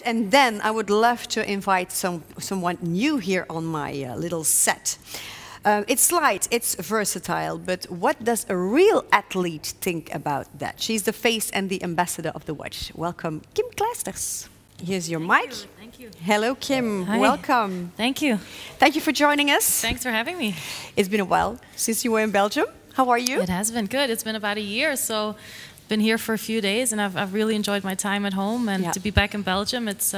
And then I would love to invite someone new here on my little set. It's light, it's versatile, but what does a real athlete think about that? She's the face and the ambassador of the watch. Welcome, Kim Clijsters. Here's your mic. Thank you. Hello, Kim. Hi. Welcome. Thank you. Thank you for joining us. Thanks for having me. It's been a while since you were in Belgium. How are you? It has been good. It's been about a year, so been here for a few days, and I've really enjoyed my time at home. And to be back in Belgium, it's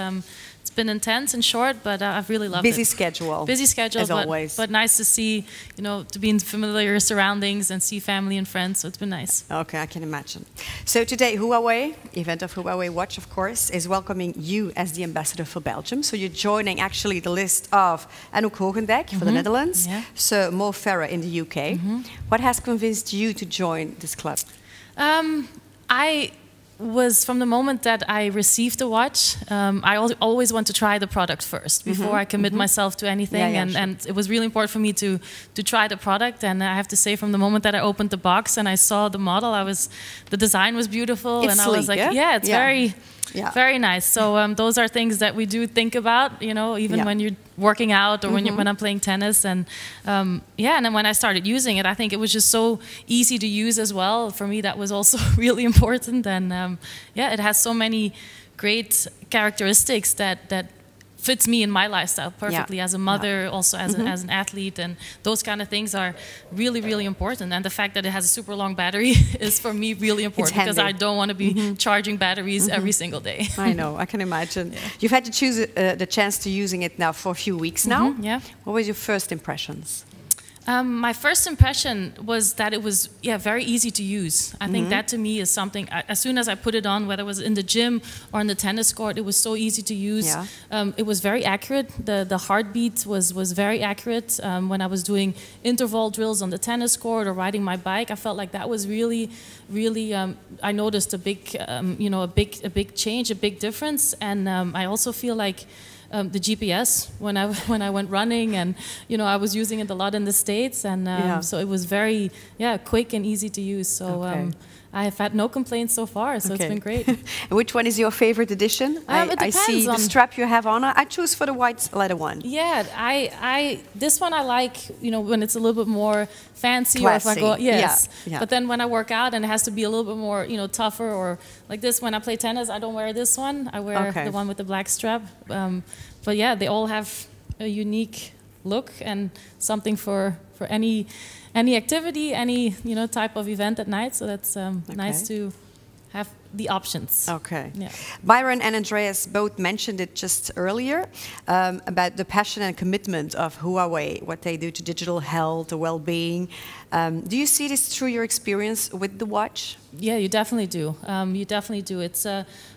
been intense and short, but I've really loved it. Busy schedule. Busy schedule, as always. But nice to see, to be in familiar surroundings and see family and friends. So it's been nice. Okay, I can imagine. So today, Huawei, event of Huawei Watch, of course, is welcoming you as the ambassador for Belgium. So you're joining actually the list of Anouk Hogendijk for the Netherlands, so Mo Farah in the UK. What has convinced you to join this club? I was, from the moment that I received the watch, I always want to try the product first before I commit myself to anything. And it was really important for me to try the product. And I have to say, from the moment that I opened the box and I saw the model, the design was beautiful. It's and sleek, I was like, it's very nice. So those are things that we do think about, even when you're working out or when I'm playing tennis. And and then when I started using it, I think it was just so easy to use as well. For me, that was also really important. And it has so many great characteristics that fits me in my lifestyle perfectly as a mother, also as an athlete, and those kind of things are really, really important. And the fact that it has a super long battery is for me really important because I don't want to be charging batteries every single day. I know, I can imagine. You've had to choose the chance to using it now for a few weeks now. What were your first impressions? My first impression was that it was very easy to use. I think that to me is something, as soon as I put it on, whether it was in the gym or in the tennis court, it was so easy to use. It was very accurate. The heartbeat was very accurate. When I was doing interval drills on the tennis court or riding my bike, I felt like that was really, really, I noticed a big, a big change, a big difference. And I also feel like the GPS when I went running, and I was using it a lot in the States, and so it was very quick and easy to use. So I have had no complaints so far, so it's been great. And which one is your favorite edition? I see the strap you have on. I choose for the white leather one. Yeah, this one I like, when it's a little bit more fancy. Classy. Or if I go, But then when I work out and it has to be a little bit more, tougher, or like this, when I play tennis, I don't wear this one. I wear the one with the black strap. But yeah, they all have a unique look and something for any activity, any type of event at night. So that's nice to have the options. Byron and Andreas both mentioned it just earlier about the passion and commitment of Huawei, what they do to digital health, the well-being. Do you see this through your experience with the watch? Yeah, you definitely do. You definitely do. It's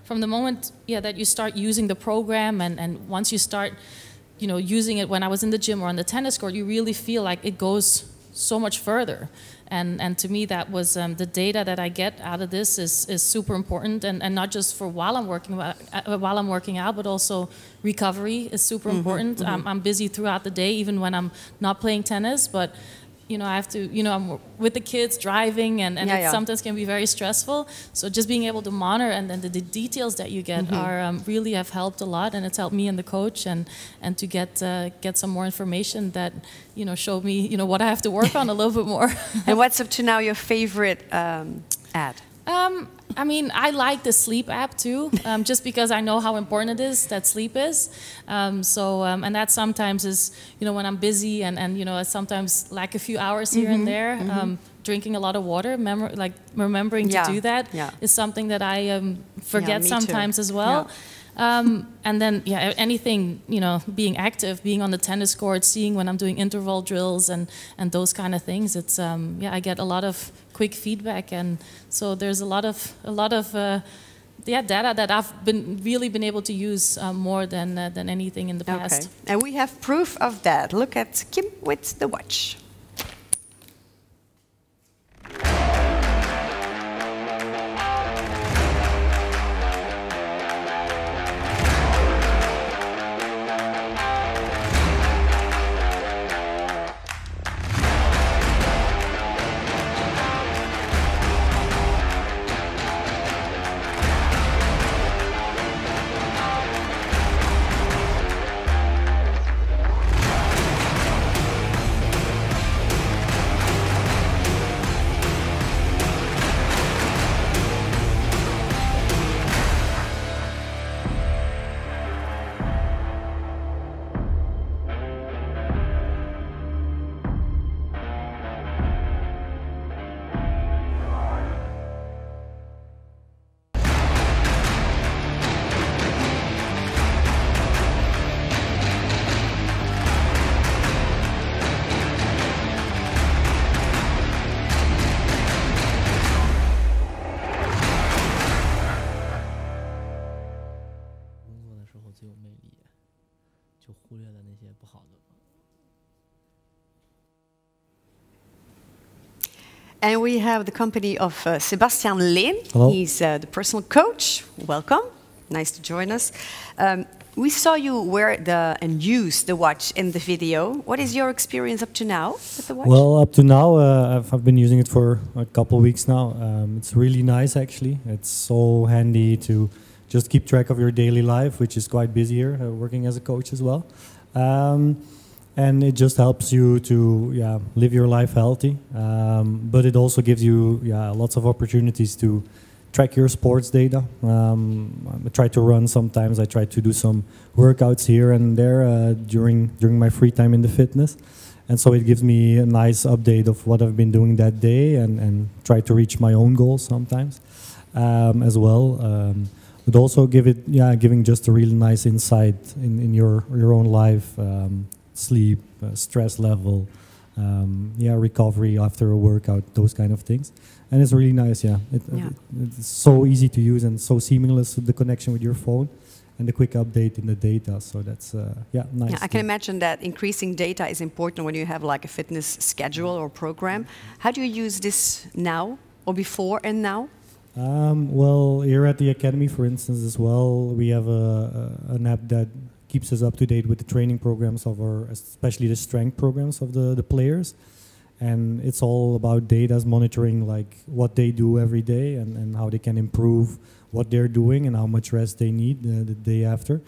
from the moment that you start using the program, and once you start using it, when I was in the gym or on the tennis court, you really feel like it goes so much further. And to me, that was the data that I get out of this is super important, and not just for while I'm working out, but also recovery is super important. I'm busy throughout the day, even when I'm not playing tennis, but I have to, I'm with the kids driving, and it sometimes can be very stressful. So just being able to monitor, and then the details that you get are really have helped a lot, and it's helped me and the coach, and to get some more information that showed me what I have to work on a little bit more. And what's up to now your favorite ad? I mean, I like the sleep app too, just because I know how important it is that sleep is. And that sometimes is, when I'm busy and I sometimes lack a few hours here and there. Drinking a lot of water, remembering to do that is something that I forget sometimes as well. And then, anything, being active, being on the tennis court, seeing when I'm doing interval drills and those kind of things. It's I get a lot of quick feedback, and so there's a lot of data that I've really been able to use more than anything in the past. And we have proof of that. Look at Kim with the watch. 最有魅力，就忽略了那些不好的。And we have the company of Sebastian Lehn. Hello. He's the personal coach. Welcome. Nice to join us. We saw you wear and use the watch in the video. What is your experience up to now with the watch? Well, up to now, I've been using it for a couple of weeks now. It's really nice, actually. It's so handy to just keep track of your daily life, which is quite busy here, working as a coach as well. And it just helps you to live your life healthy. But it also gives you lots of opportunities to track your sports data. I try to run sometimes. I try to do some workouts here and there during my free time in the fitness. And so it gives me a nice update of what I've been doing that day and try to reach my own goals sometimes as well. But also giving just a really nice insight in your own life, sleep, stress level, recovery after a workout, those kind of things. And it's really nice, it's so easy to use and so seamless, the connection with your phone and the quick update in the data. So that's, nice. Yeah, I can imagine that increasing data is important when you have like a fitness schedule or program. How do you use this now or before and now? Well, here at the Academy, for instance, as well, we have an app that keeps us up to date with the training programs of especially the strength programs of the players. And it's all about data, monitoring like what they do every day and how they can improve what they're doing and how much rest they need the day after.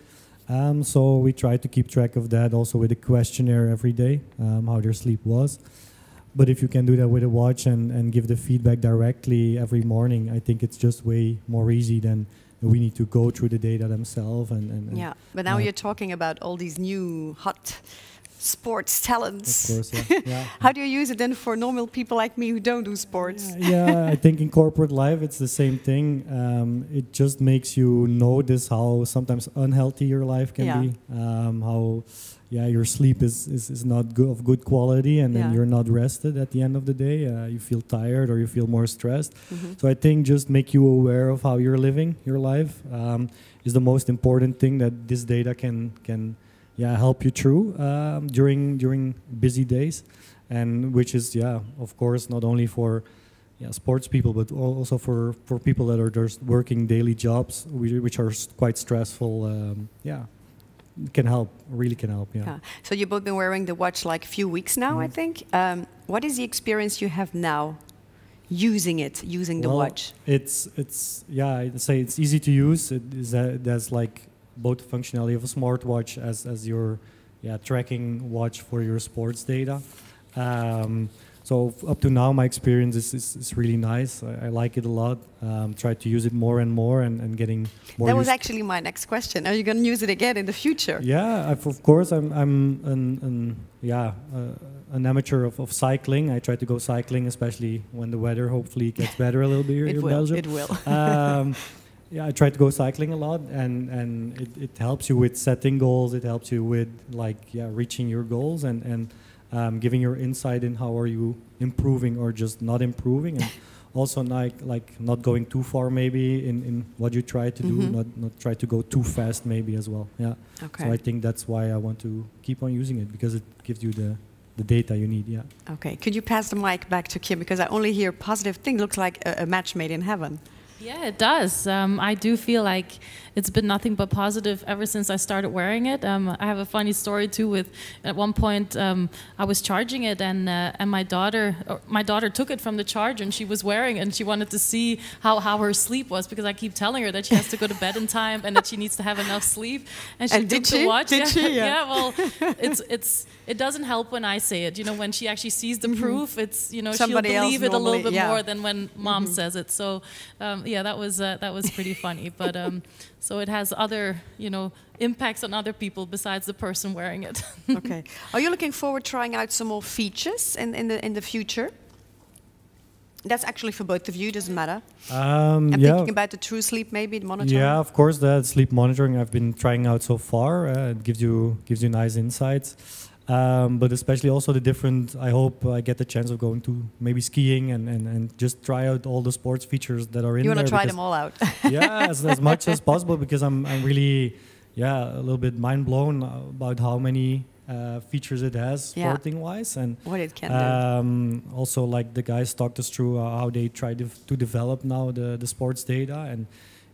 So we try to keep track of that also with a questionnaire every day, how their sleep was. But if you can do that with a watch and give the feedback directly every morning, I think it's just way more easy than we need to go through the data themselves. Yeah, but now you're talking about all these new hot sports talents. Of course, yeah. How do you use it then for normal people like me who don't do sports? Yeah, I think in corporate life it's the same thing. It just makes you notice how sometimes unhealthy your life can be. How your sleep is not good, of good quality, and then you're not rested at the end of the day. You feel tired or you feel more stressed. So I think just make you aware of how you're living your life is the most important thing that this data can help you through during busy days, and which is of course not only for sports people but also for people that are just working daily jobs which are quite stressful. Can help, really can help. So you've both been wearing the watch like a few weeks now, I think. What is the experience you have now using the watch? It's I'd say it's easy to use. There's like both the functionality of a smartwatch as your tracking watch for your sports data. So up to now, my experience is really nice. I like it a lot. Try to use it more and more and getting more. That was actually my next question. Are you going to use it again in the future? Yeah, of course. I'm an amateur of cycling. I try to go cycling, especially when the weather hopefully gets better a little bit here in Belgium. It will. I try to go cycling a lot, and it helps you with setting goals. It helps you with reaching your goals and giving your insight in how are you improving or just not improving, and also not going too far maybe in what you try to do, not try to go too fast maybe as well. Yeah. Okay. So I think that's why I want to keep on using it, because it gives you the data you need. Yeah. Okay. Could you pass the mic back to Kim, because I only hear positive things. Looks like a match made in heaven. Yeah, it does. I do feel like it's been nothing but positive ever since I started wearing it. I have a funny story too. With at one point I was charging it, and my daughter took it from the charger, and she was wearing it, and she wanted to see how her sleep was, because I keep telling her that she has to go to bed in time and that she needs to have enough sleep. And she took the watch. Did she? Yeah. Well, it doesn't help when I say it. You know, when she actually sees the proof, it's she'll believe it a little bit more than when mom says it. So. That was pretty funny, but so it has other impacts on other people besides the person wearing it. Okay, are you looking forward to trying out some more features in the future? That's actually for both of you. Doesn't matter. I'm thinking about the true sleep, maybe the monitoring. Yeah, of course, the sleep monitoring I've been trying out so far. It gives you nice insights. But especially also the different, I hope I get the chance of going to maybe skiing and just try out all the sports features that are in there. You want to try them all out. Yeah, as much as possible, because I'm really yeah, a little bit mind blown about how many features it has sporting wise, and what it can do. Also, like the guys talked us through how they try to develop now the sports data, and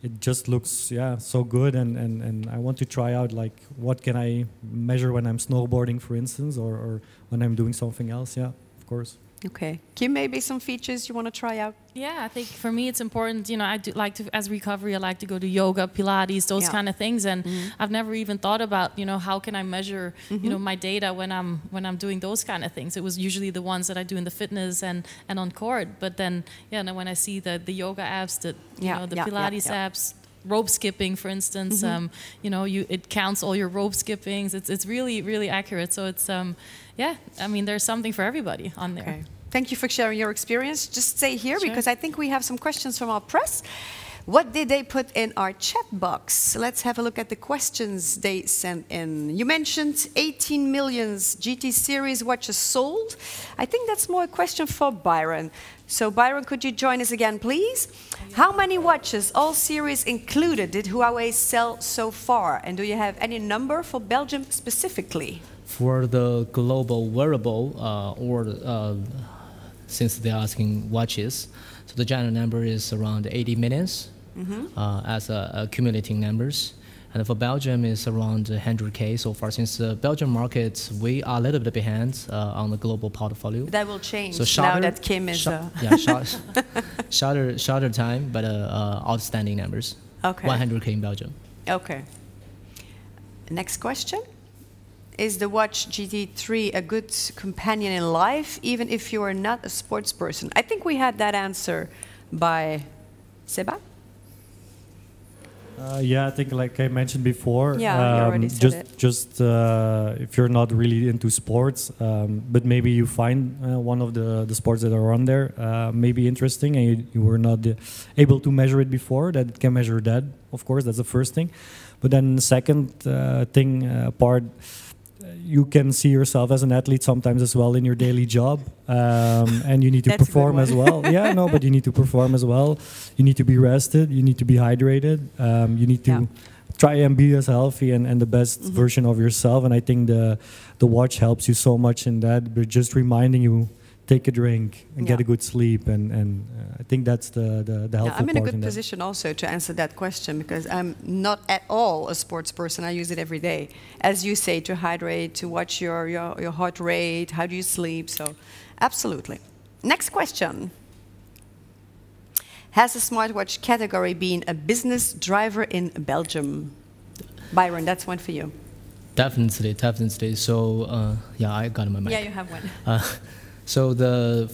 it just looks so good, and I want to try out like what can I measure when I'm snowboarding, for instance, or when I'm doing something else. Yeah, of course. Okay, Kim, maybe some features you want to try out? Yeah, I think for me it's important. You know, I do like to, as recovery, I like to go to yoga, Pilates, those kind of things, and I've never even thought about, you know, how can I measure, you know, my data when I'm doing those kind of things. It was usually the ones that I do in the fitness and on court, but then when I see the yoga apps, the Pilates apps. Rope skipping, for instance, you know, it counts all your rope skippings. It's really, really accurate. So it's, I mean, there's something for everybody on there. Okay. Thank you for sharing your experience. Just stay here because I think we have some questions from our press. What did they put in our chat box? Let's have a look at the questions they sent in. You mentioned 18 million GT series watches sold. I think that's more a question for Byron. So Byron, could you join us again, please? How many watches, all series included, did Huawei sell so far? And do you have any number for Belgium specifically? For the global wearable, since they're asking watches, so the general number is around 80 millions as accumulating numbers. And for Belgium, it's around 100K so far. Since the Belgian market, we are a little bit behind on the global portfolio. That will change so now that Kim is... shorter time, but outstanding numbers. Okay. 100K in Belgium. Okay. Next question. Is the Watch GT3 a good companion in life, even if you are not a sports person? I think we had that answer by Seba. Yeah, I think like I mentioned before, you already said it. Just if you're not really into sports, but maybe you find one of the sports that are on there maybe interesting, and you were not able to measure it before, that it can measure that, of course, that's the first thing. But then the second part, you can see yourself as an athlete sometimes as well in your daily job, and you need to perform as well. Yeah, no, but you need to perform as well. You need to be rested. You need to be hydrated. You need to try and be as healthy and the best version of yourself. And I think the watch helps you so much in that. But just reminding you, take a drink and get a good sleep, and I think that's the helpful part. I'm in a good position also to answer that question because I'm not at all a sports person. I use it every day, as you say, to hydrate, to watch your heart rate, how do you sleep. So, absolutely. Next question. Has the smartwatch category been a business driver in Belgium? Byron, that's one for you. Definitely. So, I got my mic. Yeah, you have one. So during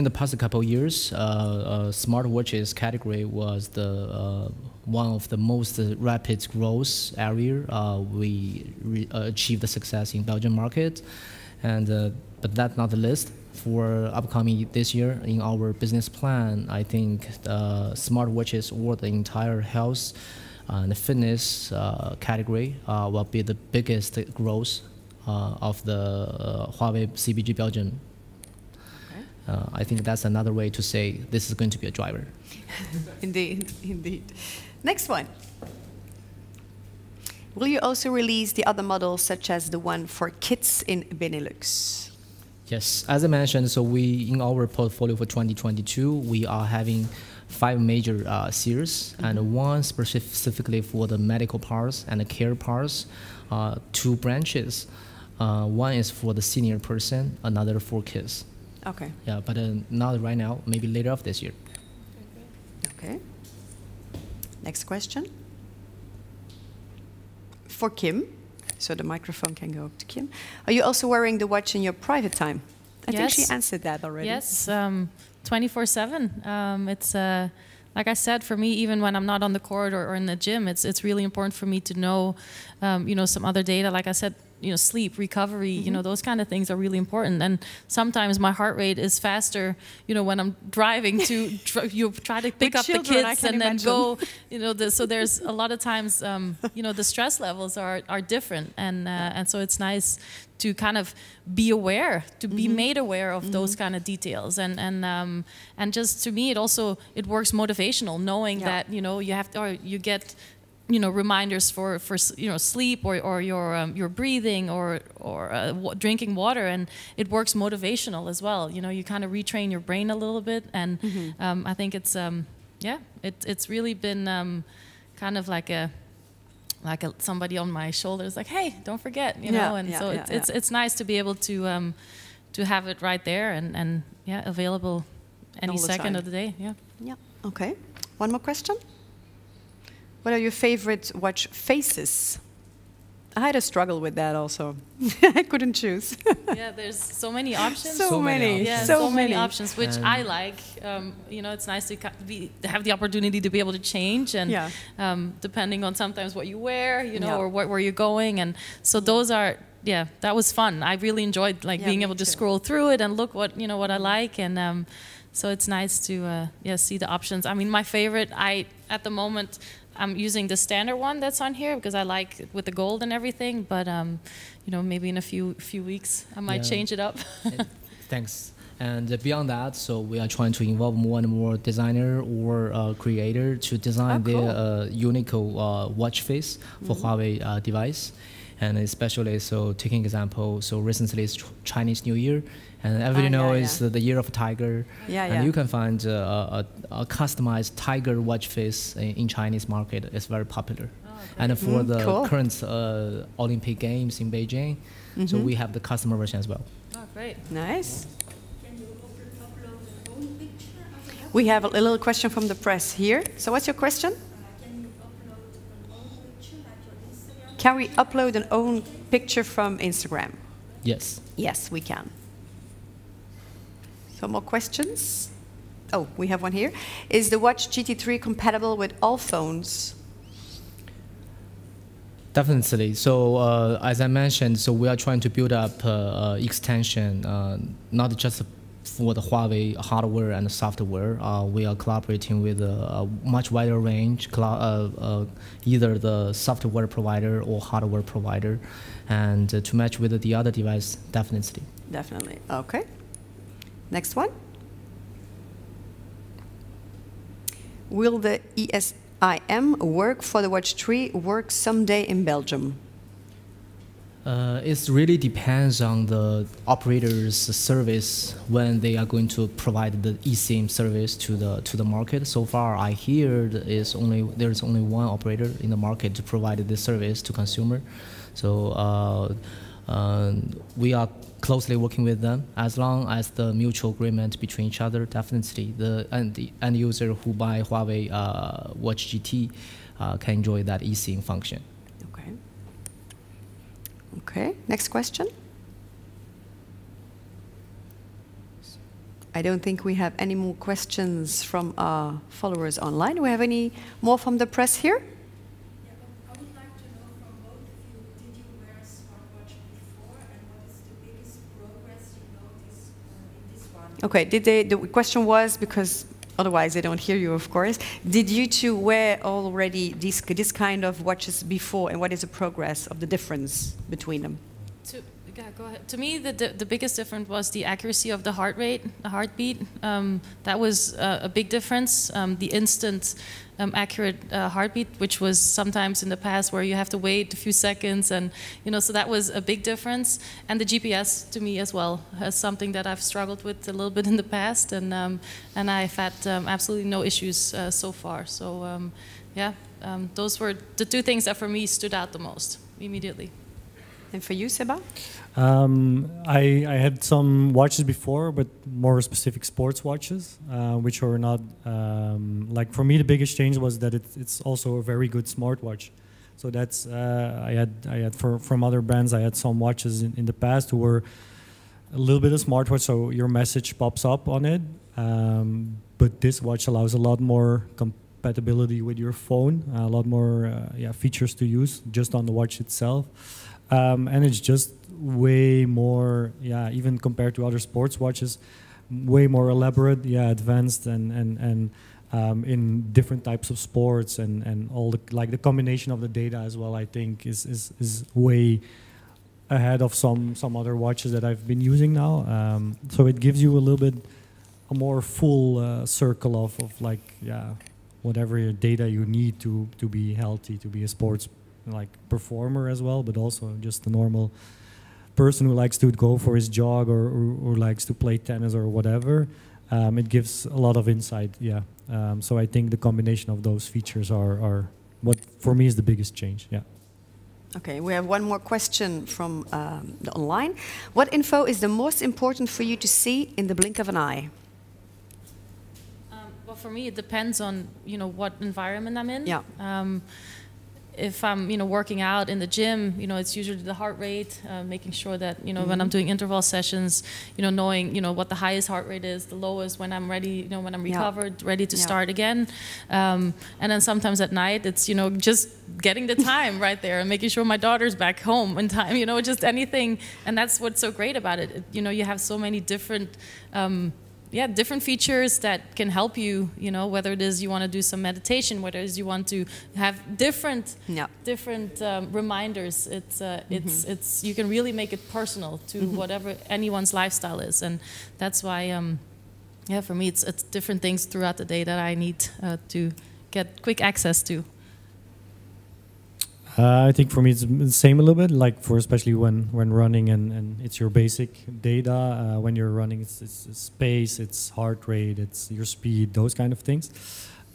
the past couple of years, smartwatches category was the one of the most rapid growth area. We achieved the success in Belgian market, and but that's not the list. For upcoming this year in our business plan, I think smartwatches or the entire health and fitness category will be the biggest growth of the Huawei CBG Belgium. Okay. I think that's another way to say this is going to be a driver. Indeed. Next one. Will you also release the other models, such as the one for kids in Benelux? Yes, as I mentioned, so we in our portfolio for 2022, we are having 5 major series, and one specifically for the medical parts and the care parts, 2 branches. One is for the senior person, another for kids. Okay. Yeah, but not right now, maybe later of this year. Okay. Next question. For Kim, so the microphone can go up to Kim. Are you also wearing the watch in your private time? I think she answered that already. Yes, 24/7. It's like I said, for me, even when I'm not on the court or in the gym, it's really important for me to know, some other data. Like I said, sleep, recovery, those kind of things are really important. And sometimes my heart rate is faster, when I'm driving to try to pick up the kids and then go, so there's a lot of times, the stress levels are different. And so it's nice to kind of be aware, to be made aware of those kind of details. And just to me, it works motivational, knowing that, you have to, or you get reminders for sleep or your breathing or drinking water, and it works motivational as well. You kind of retrain your brain a little bit, and I think it's it's really been kind of like somebody on my shoulders, like, hey, don't forget, it's nice to be able to have it right there and available any second of the day. Yeah. Okay. One more question. What are your favorite watch faces? I had a struggle with that also. I couldn't choose. Yeah, there's so many options. So many. Yeah, so many options, which I like. It's nice to have the opportunity to be able to change, and depending on sometimes what you wear, or where you're going, and so those are. Yeah, that was fun. I really enjoyed being able to scroll through it and look what I like, and so it's nice to see the options. I mean, my favorite, at the moment, I'm using the standard one that's on here because I like it with the gold and everything. But maybe in a few weeks I might change it up. Thanks. And beyond that, so we are trying to involve more and more designer or creator to design their unique watch face for Huawei device. And especially, so taking example, so recently it's Chinese New Year, and everybody knows the year of tiger. And you can find a customized tiger watch face in Chinese market. It's very popular. And for the current Olympic Games in Beijing, so we have the customer version as well. Oh, great. Nice. Can you upload your own picture? We have a little question from the press here. So what's your question? Can we upload an own picture from Instagram? Yes. Yes, we can. Some more questions? Oh, we have one here. Is the Watch GT3 compatible with all phones? Definitely. So as I mentioned, so we are trying to build up extension, not just for the Huawei hardware and software. We are collaborating with a much wider range, either the software provider or hardware provider, and to match with the other device, definitely. Definitely. Okay. Next one. Will the ESIM work for the Watch 3 work someday in Belgium? It really depends on the operator's service when they are going to provide the eSIM service to the market. So far, I hear there's only one operator in the market to provide this service to consumer. So we are closely working with them. As long as the mutual agreement between each other, definitely the end user who buy Huawei Watch GT can enjoy that eSIM function. Okay, next question. I don't think we have any more questions from our followers online. Do we have any more from the press here? Yeah, I would like to know from both of you, did you wear a smartwatch before, and what is the biggest progress you noticed in this one? Okay, the question was, because otherwise they don't hear you, of course. Did you two wear already this kind of watches before, and what is the progress of the difference between them? Go ahead. To me, the biggest difference was the accuracy of the heart rate, the heartbeat. That was a big difference. The instant accurate heartbeat, which was sometimes in the past where you have to wait a few seconds, and so that was a big difference. And the GPS, to me as well, is something that I've struggled with a little bit in the past, and I've had absolutely no issues so far. So those were the two things that for me stood out the most immediately. And for you, Seba? I had some watches before, but more specific sports watches, which are not like, for me the biggest change was that it's also a very good smartwatch. So that's I had from other brands. I had some watches in the past who were a little bit of smartwatch, so your message pops up on it. But this watch allows a lot more compatibility with your phone, a lot more features to use just on the watch itself. And it's just way more, even compared to other sports watches, way more elaborate, advanced, and in different types of sports, and all the combination of the data as well, I think is way ahead of some other watches that I've been using now. So it gives you a little bit a more full circle of whatever data you need to be healthy, to be a sports like performer as well, but also just a normal person who likes to go for his jog or likes to play tennis or whatever. It gives a lot of insight, yeah. So I think the combination of those features are what for me is the biggest change, yeah. Okay, we have one more question from the online. What info is the most important for you to see in the blink of an eye? Well, for me, it depends on what environment I'm in. Yeah. If I'm working out in the gym, it's usually the heart rate, making sure that when I'm doing interval sessions, knowing what the highest heart rate is, the lowest, when I'm ready, when I'm recovered, ready to start again. And then sometimes at night, it's just getting the time right there and making sure my daughter's back home in time. Just anything. And that's what's so great about it. You have so many different. Different features that can help you, whether it is you want to do some meditation, whether it is you want to have different reminders. It's you can really make it personal to whatever anyone's lifestyle is, and that's why, for me, it's different things throughout the day that I need to get quick access to. I think for me it's the same a little bit, like for especially when running and it's your basic data. When you're running, it's space, it's heart rate, it's your speed, those kind of things.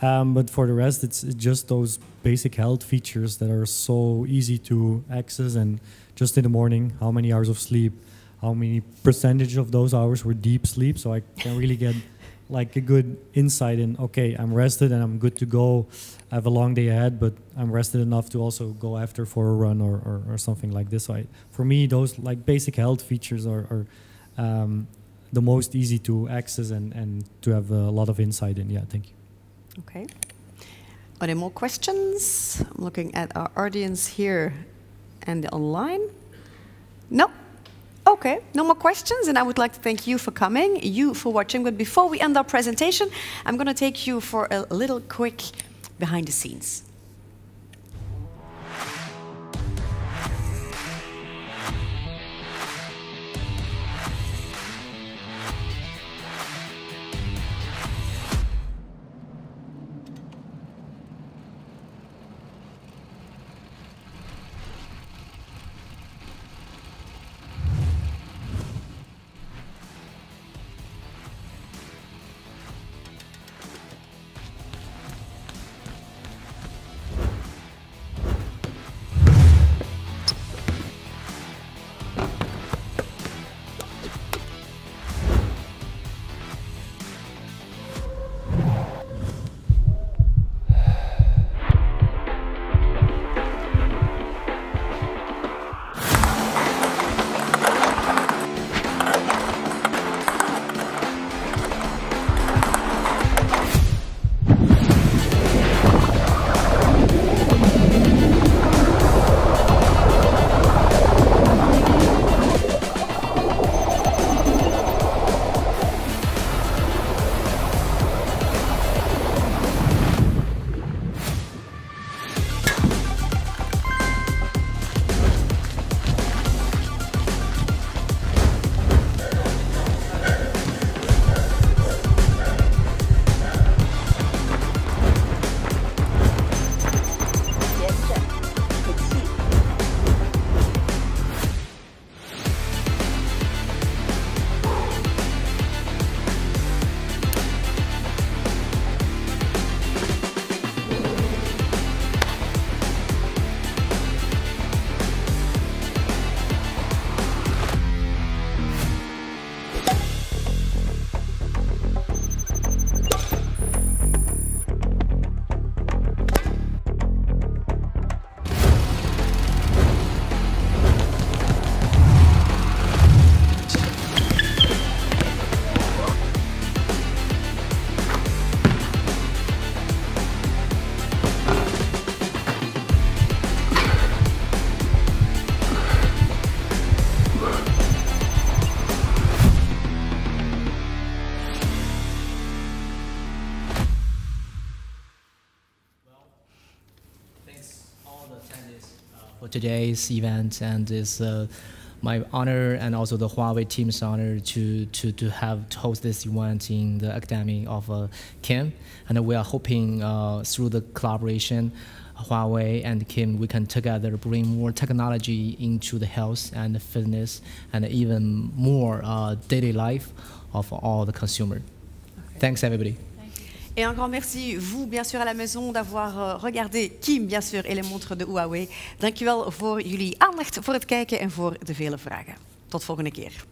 But for the rest, it's just those basic health features that are so easy to access. And just in the morning, how many hours of sleep, how many percentage of those hours were deep sleep, so I can really get like a good insight in, okay, I'm rested and I'm good to go. I have a long day ahead, but I'm rested enough to also go after for a run or something like this. So for me, those like basic health features are the most easy to access and to have a lot of insight in. Yeah, thank you. Okay. Are there more questions? I'm looking at our audience here and the online. No? Okay, no more questions, and I would like to thank you for coming, you for watching. But before we end our presentation, I'm going to take you for a little quick behind the scenes. For today's event, and it's my honor and also the Huawei team's honor to host this event in the academy of Kim, and we are hoping through the collaboration, Huawei and Kim, we can together bring more technology into the health and the fitness and even more daily life of all the consumer. Okay. Thanks everybody. Et un grand merci, vous, bien sûr, à la maison, d'avoir regardé Kim, bien sûr, et les montres de Huawei. Dank u wel voor jullie aandacht, voor het kijken en voor de vele vragen. Tot volgende keer.